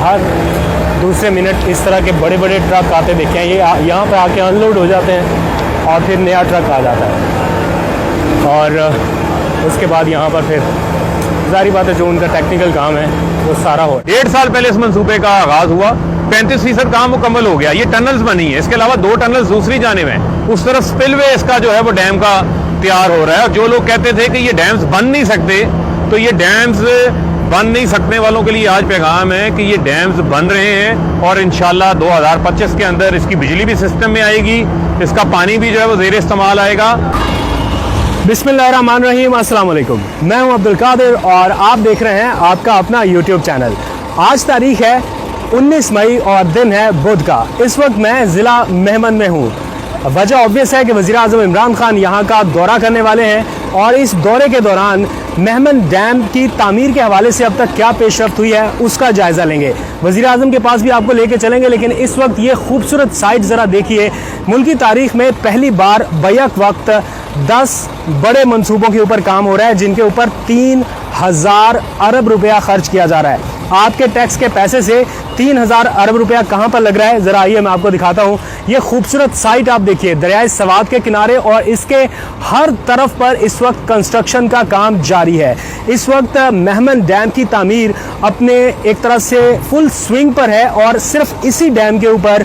हर दूसरे मिनट इस तरह के बड़े बड़े ट्रक आते देखे हैं। ये यहाँ पर आके अनलोड हो जाते हैं और फिर नया ट्रक आ जाता है और उसके बाद यहाँ पर फिर जारी बात है जो उनका टेक्निकल काम है वो सारा हो। 1.5 साल पहले इस मंसूबे का आगाज हुआ, 35% काम मुकम्मल हो गया। ये टनल्स बनी है, इसके अलावा 2 टनल्स दूसरी जानिब हैं। उस तरफ स्पिलवे इसका जो है वो डैम का तैयार हो रहा है। और जो लोग कहते थे कि ये डैम्स बन नहीं सकते, तो ये डैम्स बन नहीं सकने वालों के लिए आज पैगाम है कि ये डैम्स बन रहे हैं और इंशाल्लाह 2025 के अंदर इसकी बिजली भी सिस्टम में आएगी, इसका पानी भी जो है वो ज़ेर इस्तेमाल आएगा। बिस्मिल्लाहिर्रहमानिर्रहीम, अस्सलाम वालेकुम। मैं हूं अब्दुल कादिर और आप देख रहे हैं आपका अपना यूट्यूब चैनल। आज तारीख है 19 मई और दिन है बुध का। इस वक्त मैं ज़िला मेहमन में हूं। वजह ऑब्वियस है कि वज़ीर आज़म इमरान खान यहाँ का दौरा करने वाले हैं और इस दौरे के दौरान मेहमन डैम की तामीर के हवाले से अब तक क्या पेशरफ्त हुई है उसका जायज़ा लेंगे। वज़ीर आज़म के पास भी आपको लेके चलेंगे, लेकिन इस वक्त ये खूबसूरत साइट ज़रा देखिए। मुल्क की तारीख में पहली बार बैक वक्त 10 बड़े मंसूबों के ऊपर काम हो रहा है, जिनके ऊपर 3000 अरब रुपया खर्च किया जा रहा है। आपके टैक्स के पैसे से 3000 अरब रुपया कहाँ पर लग रहा है, ज़रा आइए मैं आपको दिखाता हूँ। ये खूबसूरत साइट आप देखिए दरियाए सवात के किनारे और इसके हर तरफ पर इस वक्त कंस्ट्रक्शन का काम जारी है। इस वक्त मेहमन डैम की तामीर अपने एक तरह से फुल स्विंग पर है और सिर्फ इसी डैम के ऊपर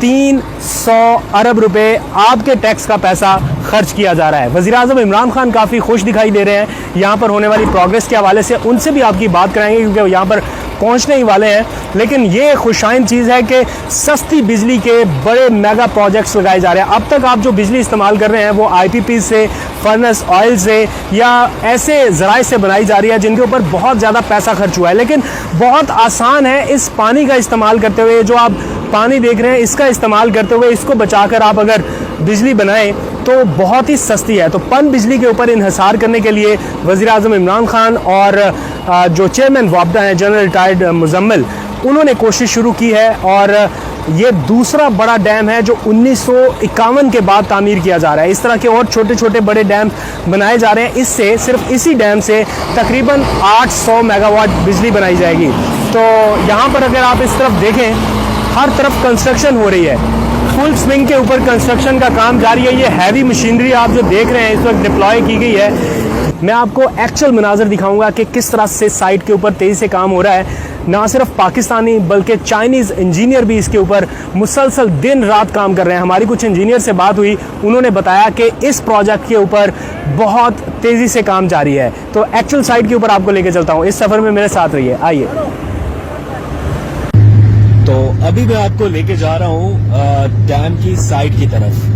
300 अरब रुपए आपके टैक्स का पैसा खर्च किया जा रहा है। वज़ीर आज़म इमरान खान काफ़ी खुश दिखाई दे रहे हैं यहाँ पर होने वाली प्रोग्रेस के हवाले से। उनसे भी आपकी बात कराएंगे क्योंकि वो यहाँ पर पहुँचने ही वाले हैं। लेकिन ये खुशाइन चीज़ है कि सस्ती बिजली के बड़े मेगा प्रोजेक्ट्स लगाए जा रहे हैं। अब तक आप जो बिजली इस्तेमाल कर रहे हैं वो IPP से, फर्नेस ऑयल से या ऐसे ज़राए से बनाई जा रही है जिनके ऊपर बहुत ज़्यादा पैसा खर्च हुआ है। लेकिन बहुत आसान है इस पानी का इस्तेमाल करते हुए, जो आप पानी देख रहे हैं इसका इस्तेमाल करते हुए इसको बचाकर आप अगर बिजली बनाएं तो बहुत ही सस्ती है। तो पन बिजली के ऊपर इन्हिसार करने के लिए वज़ीर आज़म इमरान खान और जो चेयरमैन वापडा हैं जनरल रिटायर्ड मुजम्मिल, उन्होंने कोशिश शुरू की है और ये दूसरा बड़ा डैम है जो 1951 के बाद तामीर किया जा रहा है। इस तरह के और छोटे छोटे बड़े डैम बनाए जा रहे हैं। इससे सिर्फ इसी डैम से तकरीबन 800 मेगावाट बिजली बनाई जाएगी। तो यहाँ पर अगर आप इस तरफ देखें हर तरफ कंस्ट्रक्शन हो रही है, फुल स्विंग के ऊपर कंस्ट्रक्शन का काम जारी है। ये हैवी मशीनरी आप जो देख रहे हैं इस वक्त डिप्लॉय की गई है। मैं आपको एक्चुअल मनाजर दिखाऊंगा कि किस तरह से साइट के ऊपर तेज़ी से काम हो रहा है। ना सिर्फ पाकिस्तानी बल्कि चाइनीज़ इंजीनियर भी इसके ऊपर मुसलसल दिन रात काम कर रहे हैं। हमारी कुछ इंजीनियर से बात हुई, उन्होंने बताया कि इस प्रोजेक्ट के ऊपर बहुत तेज़ी से काम जारी है। तो एक्चुअल साइट के ऊपर आपको लेके चलता हूँ, इस सफ़र में मेरे साथ रहिए। आइए। तो अभी मैं आपको लेके जा रहा हूँ डैम की साइड की तरफ।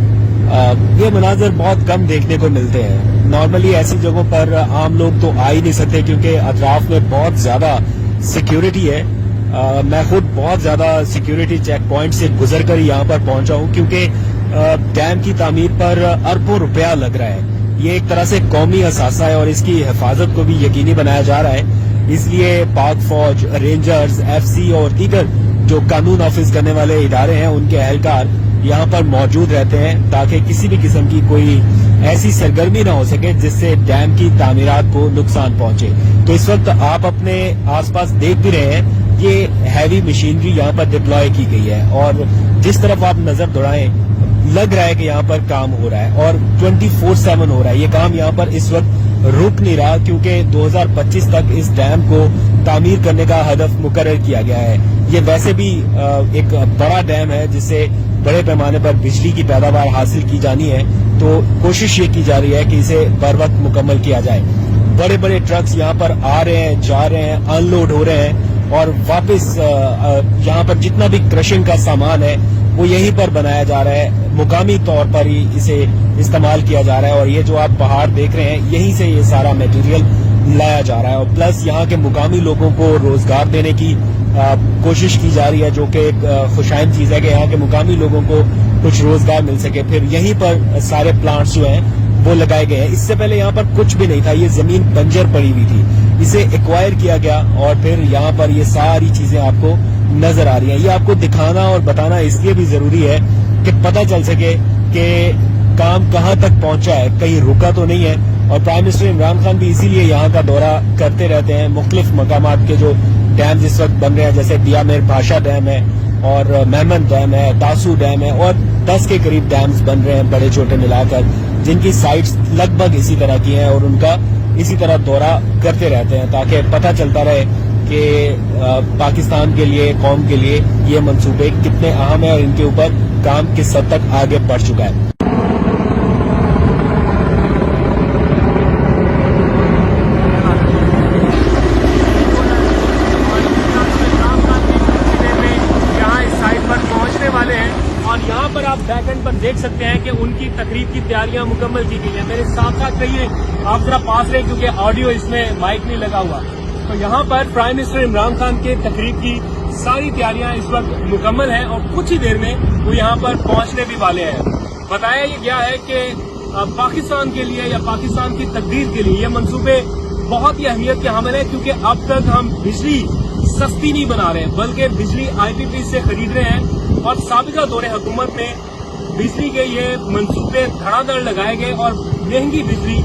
ये मनाजर बहुत कम देखने को मिलते हैं। नॉर्मली ऐसी जगहों पर आम लोग तो आ ही नहीं सकते क्योंकि अतराफ में बहुत ज्यादा सिक्योरिटी है। मैं खुद बहुत ज्यादा सिक्योरिटी चेक पॉइंट से गुजर कर यहाँ पर पहुंचा हूँ क्योंकि डैम की तामीर पर अरबों रुपया लग रहा है। ये एक तरह से कौमी असासा है और इसकी हिफाजत को भी यकीनी बनाया जा रहा है। इसलिए पाक फौज, रेंजर्स, FC और दीगर जो कानून नाफिज करने वाले इदारे हैं उनके अहलकार यहाँ पर मौजूद रहते हैं ताकि किसी भी किस्म की कोई ऐसी सरगर्मी ना हो सके जिससे डैम की तामीरात को नुकसान पहुंचे। तो इस वक्त आप अपने आसपास देख भी रहे हैं ये हैवी मशीनरी यहाँ पर डिप्लॉय की गई है और जिस तरफ आप नजर दौड़ाएं लग रहा है कि यहाँ पर काम हो रहा है और 24/7 हो रहा है। ये काम यहाँ पर इस वक्त रुक नहीं रहा क्योंकि 2025 तक इस डैम को तामीर करने का हदफ मुकर्रर किया गया है। ये वैसे भी एक बड़ा डैम है जिससे बड़े पैमाने पर बिजली की पैदावार हासिल की जानी है। तो कोशिश ये की जा रही है कि इसे बर वक्त मुकम्मल किया जाए। बड़े बड़े ट्रक्स यहाँ पर आ रहे हैं, जा रहे हैं, अनलोड हो रहे हैं और वापस यहाँ पर जितना भी क्रशिंग का सामान है वो यहीं पर बनाया जा रहा है। मुकामी तौर पर ही इसे इस्तेमाल किया जा रहा है और ये जो आप पहाड़ देख रहे हैं यहीं से ये सारा मटेरियल लाया जा रहा है और प्लस यहाँ के मुकामी लोगों को रोजगार देने की कोशिश की जा रही है, जो कि एक खुशाइन चीज है कि यहाँ के मुकामी लोगों को कुछ रोजगार मिल सके। फिर यहीं पर सारे प्लांट्स जो हैं वो लगाए गए हैं। इससे पहले यहाँ पर कुछ भी नहीं था, ये जमीन बंजर पड़ी हुई थी, इसे एक्वायर किया गया और फिर यहाँ पर ये सारी चीजें आपको नजर आ रही हैं। ये आपको दिखाना और बताना इसलिए भी जरूरी है कि पता चल सके कि काम कहाँ तक पहुंचा है, कहीं रुका तो नहीं है। और प्राइम मिनिस्टर इमरान खान भी इसीलिए यहाँ का दौरा करते रहते हैं, मुख्तलिफ मकामात के जो डैम्स इस वक्त बन रहे हैं, जैसे दियामेर भाषा डैम है और मेहमन डैम है, तासू डैम है और 10 के करीब डैम्स बन रहे हैं बड़े छोटे मिलाकर, जिनकी साइट्स लगभग इसी तरह की हैं और उनका इसी तरह दौरा करते रहते हैं ताकि पता चलता रहे कि पाकिस्तान के लिए, कौम के लिए ये मंसूबे कितने अहम हैं और इनके ऊपर काम किस हद तक आगे बढ़ चुका है। और यहाँ पर आप बैक एंड पर देख सकते हैं कि उनकी तकरीब की तैयारियां मुकम्मल की गई हैं। मेरे साथ साथ कहिए, आप जरा पास रहे क्योंकि ऑडियो इसमें माइक नहीं लगा हुआ। तो यहाँ पर प्राइम मिनिस्टर इमरान खान के तकरीब की सारी तैयारियां इस वक्त मुकम्मल हैं और कुछ ही देर में वो यहाँ पर पहुंचने भी वाले हैं। बताया ये गया है कि पाकिस्तान के लिए या पाकिस्तान की तकदीर के लिए ये मंसूबे बहुत ही अहमियत के हामिल है, क्योंकि अब तक हम बिजली सस्ती नहीं बना रहे बल्कि बिजली IPP से खरीद रहे हैं और साबिका दौरे हुकूमत में बिजली के ये मंसूबे धड़ाधड़ लगाए गए और महंगी बिजली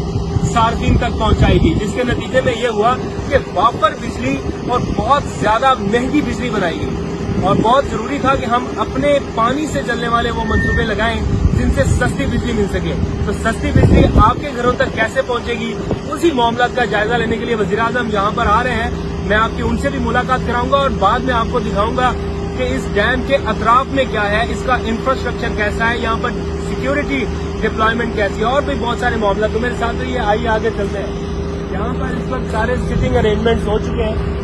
सार्फिन तक पहुंचाई गई, जिसके नतीजे में ये हुआ कि वापर बिजली और बहुत ज्यादा महंगी बिजली बनाई गई। और बहुत जरूरी था कि हम अपने पानी से चलने वाले वो मंसूबे लगाएं जिनसे सस्ती बिजली मिल सके। तो सस्ती बिजली आपके घरों तक कैसे पहुंचेगी, उसी मामला का जायजा लेने के लिए वजीर आजम यहाँ पर आ रहे हैं। मैं आपकी उनसे भी मुलाकात कराऊंगा और बाद में आपको दिखाऊंगा कि इस डैम के अतराफ में क्या है, इसका इंफ्रास्ट्रक्चर कैसा है, यहाँ पर सिक्योरिटी डिप्लॉयमेंट कैसी है और भी बहुत सारे मामला। तो मेरे साथ रहिए, आइए आगे चलते हैं। यहाँ पर इस वक्त सारे सिटिंग अरेंजमेंट्स हो चुके हैं।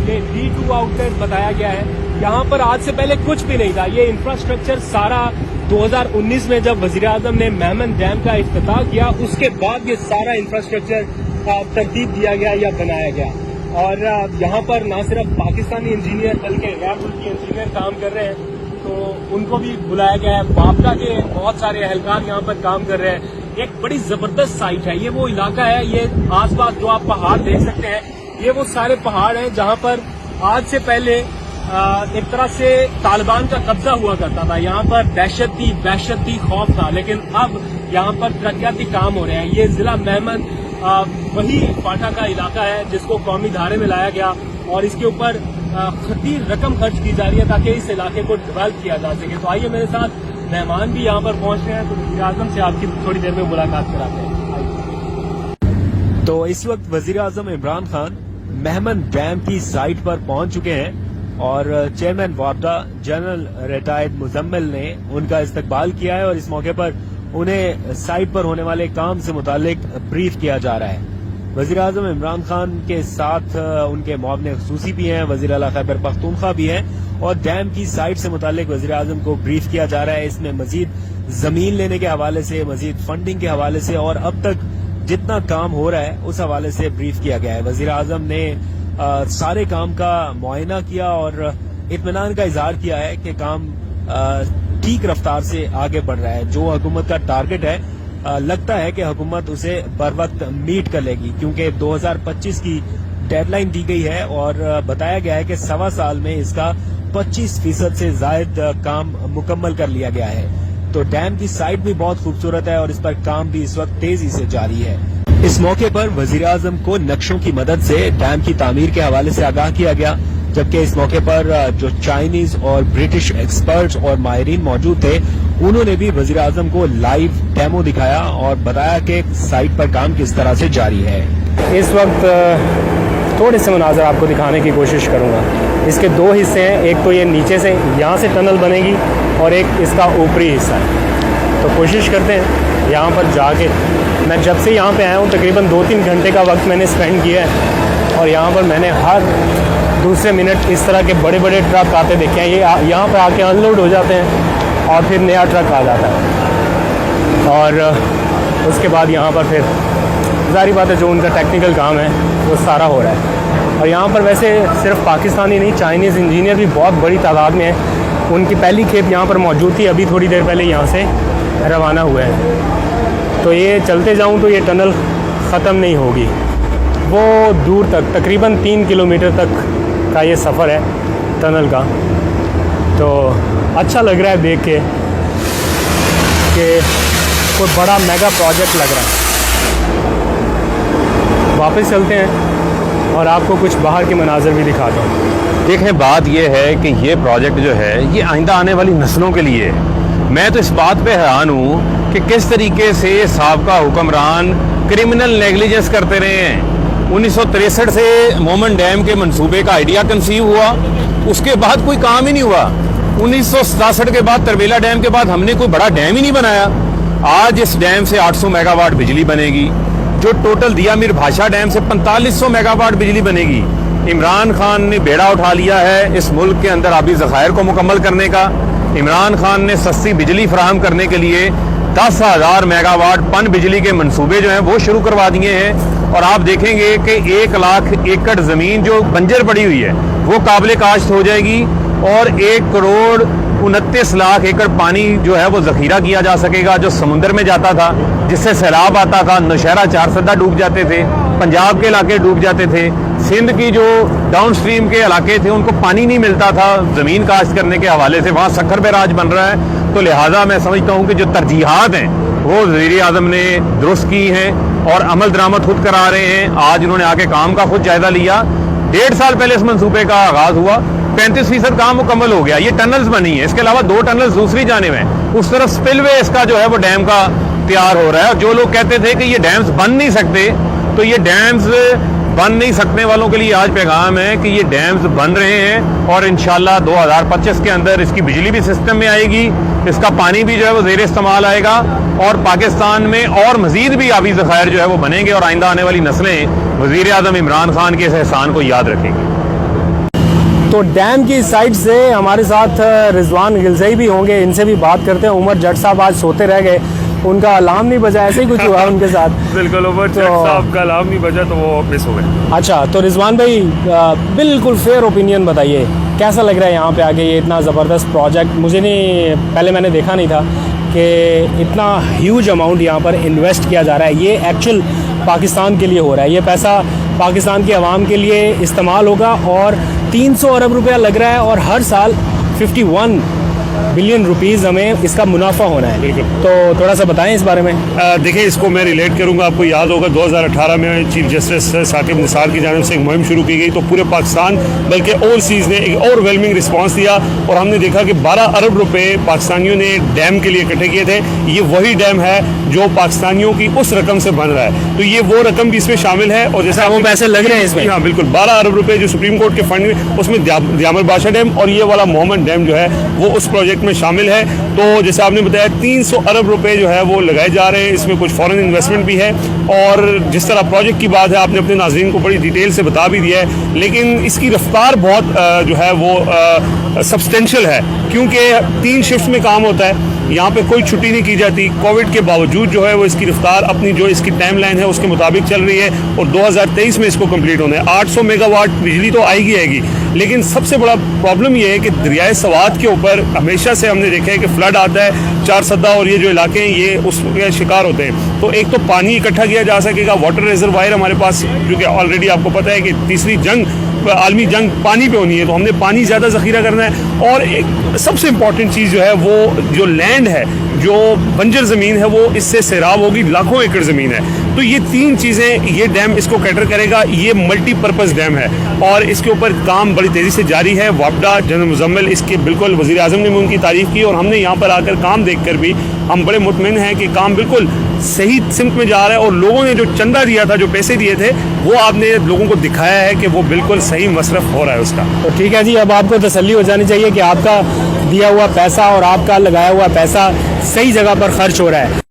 ये D2 आउटलेट बताया गया है। यहाँ पर आज से पहले कुछ भी नहीं था। ये इंफ्रास्ट्रक्चर सारा 2019 में जब वजीर आजम ने मेहमन डैम का इफ्तिताह किया, उसके बाद ये सारा इंफ्रास्ट्रक्चर तरतीब दिया गया या बनाया गया। और यहाँ पर न सिर्फ पाकिस्तानी इंजीनियर बल्कि गैर मुल्की इंजीनियर काम कर रहे हैं, तो उनको भी बुलाया गया है। वापडा के बहुत सारे अहलकार यहाँ पर काम कर रहे हैं। एक बड़ी जबरदस्त साइट है। ये वो इलाका है, ये आसपास जो आप पहाड़ देख सकते हैं, ये वो सारे पहाड़ हैं जहाँ पर आज से पहले एक तरह से तालिबान का कब्जा हुआ करता था। यहाँ पर दहशत थी, खौफ था, लेकिन अब यहाँ पर तरक्याती काम हो रहे हैं। ये जिला मेहमन वही पाटा का इलाका है जिसको कौमी धारे में लाया गया और इसके ऊपर खतीर रकम खर्च की जा रही है ताकि इस इलाके को डेवलप किया जा सके। तो आइए, मेरे साथ मेहमान भी यहाँ पर पहुंच रहे हैं, तो वज़ीर आज़म से आपकी थोड़ी देर में मुलाकात कराते हैं। तो इस वक्त वज़ीर आज़म इमरान खान मेहमन डैम की साइट पर पहुंच चुके हैं और चेयरमैन वापडा जनरल रिटायर्ड मुजम्मिल ने उनका इस्तकबाल किया है और इस मौके पर उन्हें साइट पर होने वाले काम से मुतालिक ब्रीफ किया जा रहा है। वज़ीर आज़म इमरान खान के साथ उनके मुआविन ख़ुसूसी भी हैं, वज़ीर आला खैबर पख्तूनख्वा भी हैं और डैम की साइट से मुतालिक वज़ीर आज़म को ब्रीफ किया जा रहा है। इसमें मजीद जमीन लेने के हवाले से, मजीद फंडिंग के हवाले से और अब तक जितना काम हो रहा है उस हवाले से ब्रीफ किया गया है। वज़ीर आज़म ने सारे काम का मुआयना किया और इत्मीनान का इजहार किया है कि काम ठीक रफ्तार से आगे बढ़ रहा है। जो हुकूमत का टारगेट है, लगता है कि हुकूमत उसे बर वक्त मीट कर लेगी, क्योंकि 2025 की डेडलाइन दी गई है और बताया गया है कि 1.25 साल में इसका 25% से जायद काम मुकम्मल कर लिया गया है। तो डैम की साइट भी बहुत खूबसूरत है और इस पर काम भी इस वक्त तेजी से जारी है। इस मौके पर वजीर आजम को नक्शों की मदद से डैम की तामीर के हवाले से आगाह किया गया, जबकि इस मौके पर जो चाइनीज और ब्रिटिश एक्सपर्ट्स और माहिरीन मौजूद थे, उन्होंने भी वजीर आजम को लाइव डेमो दिखाया और बताया कि साइट पर काम किस तरह से जारी है। इस वक्त थोड़े से मनाज़र आपको दिखाने की कोशिश करूंगा। इसके दो हिस्से हैं, एक तो ये नीचे से यहाँ से टनल बनेगी और एक इसका ऊपरी हिस्सा है। तो कोशिश करते हैं यहाँ पर जाके। मैं जब से यहाँ पे आया हूँ तकरीबन 2-3 घंटे का वक्त मैंने स्पेंड किया है और यहाँ पर मैंने हर दूसरे मिनट इस तरह के बड़े बड़े ट्रक आते देखे हैं। ये यहाँ पर आके अनलोड हो जाते हैं और फिर नया ट्रक आ जाता है और उसके बाद यहाँ पर फिर ज़ाहिर बात है जो उनका टेक्निकल काम है वो सारा हो रहा है। और यहाँ पर वैसे सिर्फ पाकिस्तानी नहीं, चाइनीज़ इंजीनियर भी बहुत बड़ी तादाद में हैं। उनकी पहली खेप यहाँ पर मौजूद थी, अभी थोड़ी देर पहले यहाँ से रवाना हुए हैं। तो ये चलते जाऊँ तो ये टनल ख़त्म नहीं होगी, वो दूर तक तकरीबन 3 किलोमीटर तक का ये सफ़र है टनल का। तो अच्छा लग रहा है देख के कि कोई बड़ा मेगा प्रोजेक्ट लग रहा है। वापस चलते हैं اور آپ کو کچھ باہر کے مناظر بھی دکھاتا ہوں۔ دیکھیں بات یہ ہے کہ یہ پروجیکٹ جو ہے یہ آئندہ آنے والی نسلوں کے لیے ہے۔ میں تو اس بات پہ حیران ہوں کہ کس طریقے سے سابقہ حکمران کرمنل نیگلیجنس کرتے رہے ہیں۔ 1963 سے مومن ڈیم کے منصوبے کا آئیڈیا کنسیو ہوا، اس کے بعد کوئی کام ہی نہیں ہوا۔ 1967 کے بعد تربیلا ڈیم کے بعد ہم نے کوئی بڑا ڈیم ہی نہیں بنایا۔ آج اس ڈیم سے 800 میگا واٹ بجلی بنے گی، جو ٹوٹل دیا میر بھاشا ڈیم سے 4500 میگا واٹ بجلی بنے گی۔ عمران خان نے بیڑا اٹھا لیا ہے اس ملک کے اندر آبی ذخائر کو مکمل کرنے کا۔ عمران خان نے سستی بجلی فراہم کرنے کے لیے 10,000 میگا واٹ پن بجلی کے منصوبے جو ہیں وہ شروع کروا دیے ہیں، اور آپ دیکھیں گے کہ 1 لاکھ ایکڑ زمین جو بنجر پڑی ہوئی ہے وہ قابل کاشت ہو جائے گی، اور 1 کروڑ 29 لاکھ ایکڑ پانی جو ہے وہ ذخیرہ کیا جا سکے گا، جو سمندر میں جاتا تھا، جس سے سیلاب آتا تھا، نوشہرہ 4 سدہ ڈوب جاتے تھے، پنجاب کے علاقے ڈوب جاتے تھے، سندھ کی جو ڈاؤن سٹریم کے علاقے تھے ان کو پانی نہیں ملتا تھا زمین کاشت کرنے کے حوالے سے، وہاں سکھر بیراج بن رہا ہے۔ تو لہٰذا میں سمجھتا ہوں کہ جو ترجیحات ہیں وہ وزیر اعظم نے درست کی ہیں اور عمل درآمد خود کرا رہے ہیں۔ آج انہوں نے آ کے کام کا خود جائزہ لیا۔ 1.5 سال پہلے اس منصوبے کا آغاز ہوا، 35% کام مکمل ہو گیا۔ یہ ٹنلز بنی ہیں، اس کے علاوہ 2 ٹنلز دوسری جانب ہیں، اس طرف سپل وے اس کا جو ہے وہ ڈیم کا تیار ہو رہا ہے۔ اور جو لوگ کہتے تھے کہ یہ ڈیمز بن نہیں سکتے، تو یہ ڈیمز بن نہیں سکنے والوں کے لیے آج پیغام ہے کہ یہ ڈیمز بن رہے ہیں، اور انشاءاللہ 2025 کے اندر اس کی بجلی بھی سسٹم میں آئے گی، اس کا پانی بھی جو ہے وہ زیر استعمال آئے گا، اور پاکستان میں اور مزید بھی آبی ذخائر جو ہے وہ بنیں گے، اور آئندہ آنے والی نسلیں وزیر اعظم عمران خان کے اس احسان کو یاد رکھیں گی۔ تو ڈیم کی سائڈ سے ہمارے ساتھ رضوان غلزئی بھی ہوں گے، ان سے بھی بات کرتے ہیں۔ عمر جٹ صاحب آج سوتے رہ گئے، ان کا الارم نہیں بجا، ایسے ہی کچھ ہوا ان کے ساتھ؟ بالکل، عمر جٹ صاحب کا الارم نہیں بجا تو وہ مس ہو گئے۔ اچھا، تو رضوان بھائی بالکل فیئر اوپینین بتائیے، کیسا لگ رہا ہے یہاں پہ آ کے یہ اتنا زبردست پروجیکٹ؟ مجھے نہیں، پہلے میں نے دیکھا نہیں تھا کہ اتنا ہیوج اماؤنٹ یہاں پر انویسٹ کیا جا رہا ہے۔ یہ ایکچوئل پاکستان کے لیے ہو رہا ہے، یہ پیسہ پاکستان کی عوام کے لیے استعمال ہوگا، اور 300 ارب روپیہ لگ رہا ہے، اور ہر سال 51 بلین روپیز ہمیں اس کا منافع ہونا ہے۔ بالکل، تو تھوڑا سا بتائیں اس بارے میں۔ دیکھیں، اس کو میں ریلیٹ کروں گا، آپ کو یاد ہوگا 2018 میں چیف جسٹس ثاقب نثار کی جانب سے ایک مہم شروع کی گئی، تو پورے پاکستان بلکہ اوورسیز نے ایک اوور ویلمنگ رسپانس دیا، اور ہم نے دیکھا کہ 12 ارب روپے پاکستانیوں نے ڈیم کے لیے اکٹھے کیے تھے۔ یہ وہی ڈیم ہے جو پاکستانیوں کی اس رقم سے بن رہا ہے، تو یہ وہ رقم بھی اس میں شامل ہے، اور جیسا وہ پیسے لگ رہے ہیں اس میں؟ ہاں بالکل، 12 ارب روپے جو سپریم کورٹ کے فنڈ میں، اس میں دیامر بادشاہ ڈیم اور یہ والا مومن ڈیم جو ہے وہ اس پروجیکٹ میں شامل ہے۔ تو جیسے آپ نے بتایا 300 ارب روپے جو ہے وہ لگائے جا رہے ہیں، اس میں کچھ فورن انویسٹمنٹ بھی ہے، اور جس طرح پروجیکٹ کی بات ہے آپ نے اپنے ناظرین کو بڑی ڈیٹیل سے بتا بھی دیا ہے، لیکن اس کی رفتار بہت جو ہے وہ سبسٹینشیل ہے، کیونکہ 3 شفٹ میں کام ہوتا ہے، یہاں پہ کوئی چھٹی نہیں کی جاتی۔ کووڈ کے باوجود جو ہے وہ اس کی رفتار اپنی جو اس کی ٹائم لائن ہے اس کے مطابق چل رہی ہے، اور 2023 میں اس کو کمپلیٹ ہونا ہے۔ 800 میگا واٹ بجلی تو آئے گی، لیکن سب سے بڑا پرابلم یہ ہے کہ دریائے سوات کے اوپر ہمیشہ سے ہم نے دیکھا ہے کہ فلڈ آتا ہے، 4 سدہ اور یہ جو علاقے ہیں یہ اس کے شکار ہوتے ہیں۔ تو ایک تو پانی اکٹھا کیا جا سکے گا، واٹر ریزروائر ہمارے پاس، کیونکہ آلریڈی آپ کو پتہ ہے کہ تیسری عالمی جنگ پانی پہ ہونی ہے، تو ہم نے پانی زیادہ ذخیرہ کرنا ہے، اور ایک سب سے امپورٹنٹ چیز جو ہے وہ جو لینڈ ہے، جو بنجر زمین ہے، وہ اس سے سیراب ہوگی، لاکھوں ایکڑ زمین ہے۔ تو یہ 3 چیزیں یہ ڈیم اس کو کیٹر کرے گا۔ یہ ملٹی پرپز ڈیم ہے، اور اس کے اوپر کام بڑی تیزی سے جاری ہے۔ وابڈا جنرل مزمل اس کے بالکل وزیر اعظم نے بھی ان کی تعریف کی، اور ہم نے یہاں پر آ کر کام دیکھ کر بھی ہم بڑے مطمئن ہیں کہ کام بالکل صحیح سمت میں جا رہا ہے، اور لوگوں نے جو چندہ دیا تھا، جو پیسے دیے تھے، وہ آپ نے لوگوں کو دکھایا ہے کہ وہ بالکل صحیح مصرف ہو رہا ہے اس کا۔ تو ٹھیک ہے جی، اب آپ کو تسلی ہو جانی چاہیے کہ آپ کا دیا ہوا پیسہ اور آپ کا لگایا ہوا پیسہ صحیح جگہ پر خرچ ہو رہا ہے۔